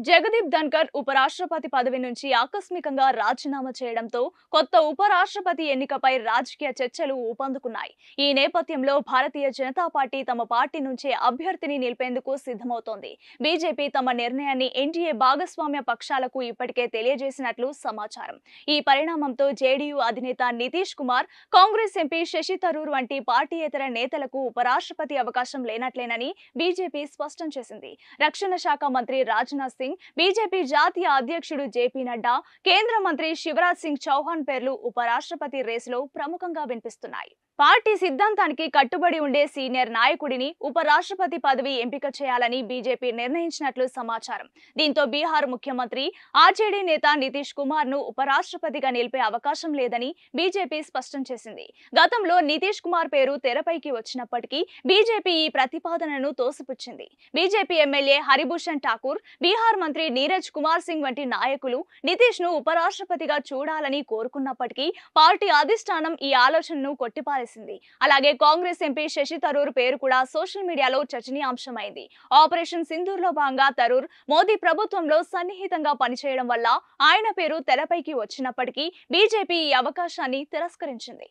జగదీప్ ధన్కర్ ఉపరాష్ట్రపతి పదవి నుంచి ఆకస్మికంగా రాజీనామా చేయడంతో కొత్త ఉపరాష్ట్రపతి ఎన్నికపై రాజకీయ చర్చలు ఊపందుకున్నాయి. ఈ నేపథ్యంలో భారతీయ జనతా పార్టీ తమ పార్టీ నుంచే అభ్యర్థిని నిలిపేందుకు సిద్ధమవుతోంది. బీజేపీ తమ నిర్ణయాన్ని ఎన్డీఏ భాగస్వామ్య పక్షాలకు ఇప్పటికే తెలియజేసినట్లు సమాచారం. ఈ పరిణామంతో జేడీయూ అధినేత నితీష్ కుమార్, కాంగ్రెస్ ఎంపీ శశి థరూర్ వంటి పార్టీయేతర నేతలకు ఉపరాష్ట్రపతి అవకాశం లేనట్లేనని బీజేపీ స్పష్టం చేసింది. రక్షణ శాఖ మంత్రి రాజ్నాథ్ సింగ్, బీజేపీ జాతీయ అధ్యక్షుడు జేపీ నడ్డా, కేంద్ర మంత్రి శివరాజ్ సింగ్ చౌహాన్ పేర్లు ఉపరాష్ట్రపతి రేసులో ప్రముఖంగా వినిపిస్తున్నాయి. పార్టీ సిద్ధాంతానికి కట్టుబడి ఉండే సీనియర్ నాయకుడిని ఉపరాష్ట్రపతి పదవి ఎంపిక చేయాలని బీజేపీ నిర్ణయించినట్లు సమాచారం. దీంతో బీహార్ ముఖ్యమంత్రి ఆర్జేడీ నేత నితీష్ కుమార్ ను ఉపరాష్ట్రపతిగా నిలిపే అవకాశం లేదని బీజేపీ స్పష్టం చేసింది. గతంలో నితీష్ కుమార్ పేరు తెరపైకి వచ్చినప్పటికీ బీజేపీ ఈ ప్రతిపాదనను తోసిపుచ్చింది. బీజేపీ ఎమ్మెల్యే హరిభూషణ్ ఠాకూర్, బీహార్ మంత్రి నీరజ్ కుమార్ సింగ్ వంటి నాయకులు నితీష్ ను ఉపరాష్ట్రపతిగా చూడాలని కోరుకున్నప్పటికీ పార్టీ అధిష్టానం ఈ ఆలోచనను కొట్టిపారేసింది. అలాగే కాంగ్రెస్ ఎంపీ శశి థరూర్ పేరు కూడా సోషల్ మీడియాలో చర్చనీయాంశమైంది. ఆపరేషన్ సింధూర్ లో భాగంగా థరూర్ మోదీ ప్రభుత్వంలో సన్నిహితంగా పనిచేయడం వల్ల ఆయన పేరు తెరపైకి వచ్చినప్పటికీ బీజేపీ ఈ అవకాశాన్ని తిరస్కరించింది.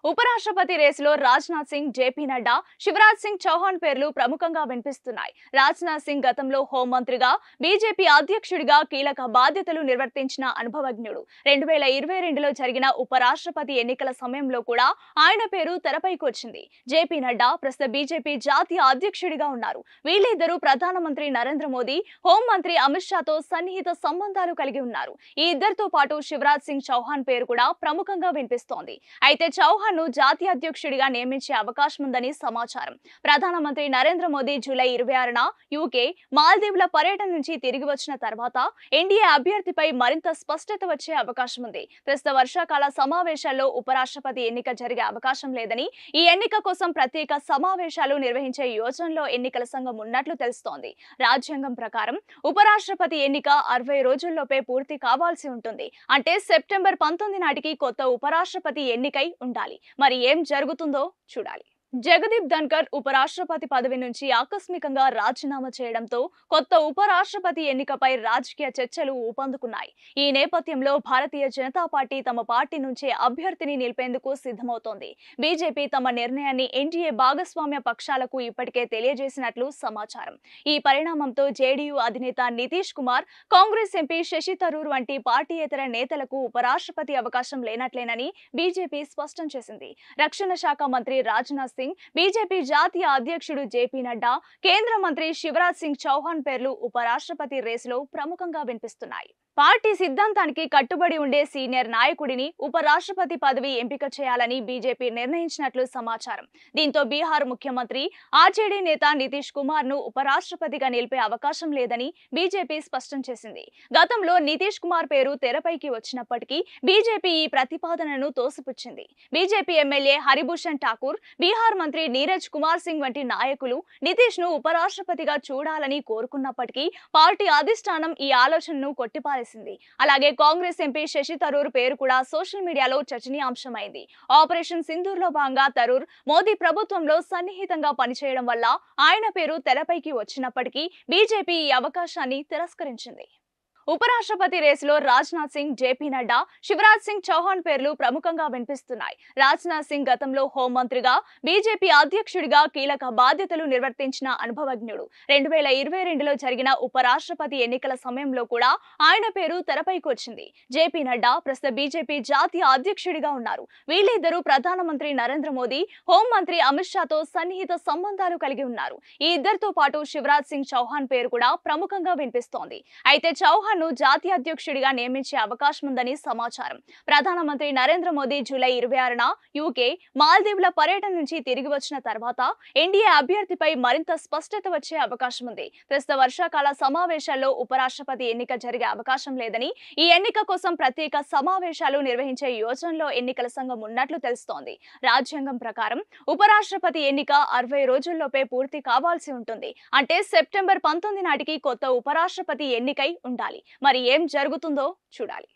ఉపరాష్ట్రపతి రేసులో రాజ్నాథ్ సింగ్, జేపీ నడ్డా, శివరాజ్ సింగ్ చౌహాన్ పేర్లు ప్రముఖంగా వినిపిస్తున్నాయి. రాజ్నాథ్ సింగ్ గతంలో హోంమంత్రిగా, బీజేపీ అధ్యక్షుడిగా కీలక బాధ్యతలు నిర్వర్తించిన అనుభవజ్ఞుడు. 2022లో జరిగిన ఉపరాష్ట్రపతి ఎన్నికల సమయంలో కూడా ఆయన పేరు తెరపైకి వచ్చింది. జేపీ నడ్డా ప్రస్తుత బీజేపీ జాతీయ అధ్యక్షుడిగా ఉన్నారు. వీళ్ళిద్దరూ ప్రధానమంత్రి నరేంద్ర మోదీ, హోంమంత్రి అమిత్ షాతో సన్నిహిత సంబంధాలు కలిగి ఉన్నారు. ఈ ఇద్దరితో పాటు శివరాజ్ సింగ్ చౌహాన్ పేరు కూడా ప్రముఖంగా వినిపిస్తోంది. అయితే చౌహాన్ జాతీయ అధ్యక్షుడిగా నియమించే అవకాశం ఉందని సమాచారం. ప్రధానమంత్రి నరేంద్ర మోదీ జూలై 26న యూకే, మాల్దీవుల పర్యటన నుంచి తిరిగి వచ్చిన తర్వాత ఎన్డీఏ అభ్యర్థిపై మరింత స్పష్టత వచ్చే అవకాశం ఉంది. ప్రస్తుత వర్షాకాల సమావేశాల్లో ఉపరాష్ట్రపతి ఎన్నిక జరిగే అవకాశం లేదని, ఈ ఎన్నిక కోసం ప్రత్యేక సమావేశాలు నిర్వహించే యోచనలో ఎన్నికల సంఘం ఉన్నట్లు తెలుస్తోంది. రాజ్యాంగం ప్రకారం ఉపరాష్ట్రపతి ఎన్నిక 60 రోజుల్లోపే పూర్తి కావాల్సి ఉంటుంది. అంటే సెప్టెంబర్ 19 నాటికి కొత్త ఉపరాష్ట్రపతి ఎన్నికై ఉండాలి. మరి ఏం జరుగుతుందో చూడాలి. జగదీప్ ధన్కర్ ఉపరాష్ట్రపతి పదవి నుంచి ఆకస్మికంగా రాజీనామా చేయడంతో కొత్త ఉపరాష్ట్రపతి ఎన్నికపై రాజకీయ చర్చలు ఊపందుకున్నాయి. ఈ నేపథ్యంలో భారతీయ జనతా పార్టీ తమ పార్టీ నుంచే అభ్యర్థిని నిలిపేందుకు సిద్ధమవుతోంది. బీజేపీ తమ నిర్ణయాన్ని ఎన్డీఏ భాగస్వామ్య పక్షాలకు ఇప్పటికే తెలియజేసినట్లు సమాచారం. ఈ పరిణామంతో జేడీయూ అధినేత నితీష్ కుమార్, కాంగ్రెస్ ఎంపీ శశి థరూర్ వంటి పార్టీయేతర నేతలకు ఉపరాష్ట్రపతి అవకాశం లేనట్లేనని బీజేపీ స్పష్టం చేసింది. రక్షణ శాఖ మంత్రి రాజ్నాథ్ సింగ్, బీజేపీ జాతీయ అధ్యక్షుడు జేపీ నడ్డా, కేంద్ర మంత్రి శివరాజ్ సింగ్ చౌహాన్ పేర్లు ఉపరాష్ట్రపతి రేసులో ప్రముఖంగా వినిపిస్తున్నాయి. పార్టీ సిద్ధాంతానికి కట్టుబడి ఉండే సీనియర్ నాయకుడిని ఉపరాష్ట్రపతి పదవి ఎంపిక చేయాలని బీజేపీ నిర్ణయించినట్లు సమాచారం. దీంతో బీహార్ ముఖ్యమంత్రి ఆర్జేడీ నేత నితీష్ కుమార్ ను ఉపరాష్ట్రపతిగా నిలిపే అవకాశం లేదని బీజేపీ స్పష్టం చేసింది. గతంలో నితీష్ కుమార్ పేరు తెరపైకి వచ్చినప్పటికీ బీజేపీ ఈ ప్రతిపాదనను తోసిపుచ్చింది. బీజేపీ ఎమ్మెల్యే హరిభూషణ్ ఠాకూర్, బీహార్ మంత్రి నీరజ్ కుమార్ సింగ్ వంటి నాయకులు నితీష్ ను ఉపరాష్ట్రపతిగా చూడాలని కోరుకున్నప్పటికీ పార్టీ అధిష్టానం ఈ ఆలోచనను కొట్టిపారేసింది. అలాగే కాంగ్రెస్ ఎంపీ శశి థరూర్ పేరు కూడా సోషల్ మీడియాలో చర్చనీయాంశమైంది. ఆపరేషన్ సింధూర్ లో భాగంగా థరూర్ మోదీ ప్రభుత్వంలో సన్నిహితంగా పనిచేయడం వల్ల ఆయన పేరు తెరపైకి వచ్చినప్పటికీ బీజేపీ ఈ అవకాశాన్ని తిరస్కరించింది. ఉపరాష్ట్రపతి రేసులో రాజ్నాథ్ సింగ్, జేపీ నడ్డా, శివరాజ్ సింగ్ చౌహాన్ పేర్లు ప్రముఖంగా వినిపిస్తున్నాయి. రాజ్నాథ్ సింగ్ గతంలో హోంమంత్రిగా, బీజేపీ అధ్యక్షుడిగా కీలక బాధ్యతలు నిర్వర్తించిన అనుభవజ్ఞుడు. 2022లో జరిగిన ఉపరాష్ట్రపతి ఎన్నికల సమయంలో కూడా ఆయన పేరు తెరపైకి వచ్చింది. జేపీ నడ్డా ప్రస్తుత బీజేపీ జాతీయ అధ్యక్షుడిగా ఉన్నారు. వీళ్ళిద్దరూ ప్రధానమంత్రి నరేంద్ర మోదీ, హోంమంత్రి అమిత్ షాతో సన్నిహిత సంబంధాలు కలిగి ఉన్నారు. ఈ ఇద్దరితో పాటు శివరాజ్ సింగ్ చౌహాన్ పేరు కూడా ప్రముఖంగా వినిపిస్తోంది. అయితే చౌహాన్ జాతీయ అధ్యక్షుడిగా నియమించే అవకాశం ఉందని సమాచారం. ప్రధానమంత్రి నరేంద్ర మోదీ జూలై 26న యూకే, మాల్దీవుల పర్యటన నుంచి తిరిగి వచ్చిన తర్వాత ఎన్డీఏ అభ్యర్థిపై మరింత స్పష్టత వచ్చే అవకాశం ఉంది. ప్రస్తుత వర్షాకాల సమావేశాల్లో ఉపరాష్ట్రపతి ఎన్నిక జరిగే అవకాశం లేదని, ఈ ఎన్నిక కోసం ప్రత్యేక సమావేశాలు నిర్వహించే యోచనలో ఎన్నికల సంఘం ఉన్నట్లు తెలుస్తోంది. రాజ్యాంగం ప్రకారం ఉపరాష్ట్రపతి ఎన్నిక 60 రోజుల్లోపే పూర్తి కావాల్సి ఉంటుంది. అంటే సెప్టెంబర్ 19 నాటికి కొత్త ఉపరాష్ట్రపతి ఎన్నికై ఉండాలి. మరి ఏం జరుగుతుందో చూడాలి.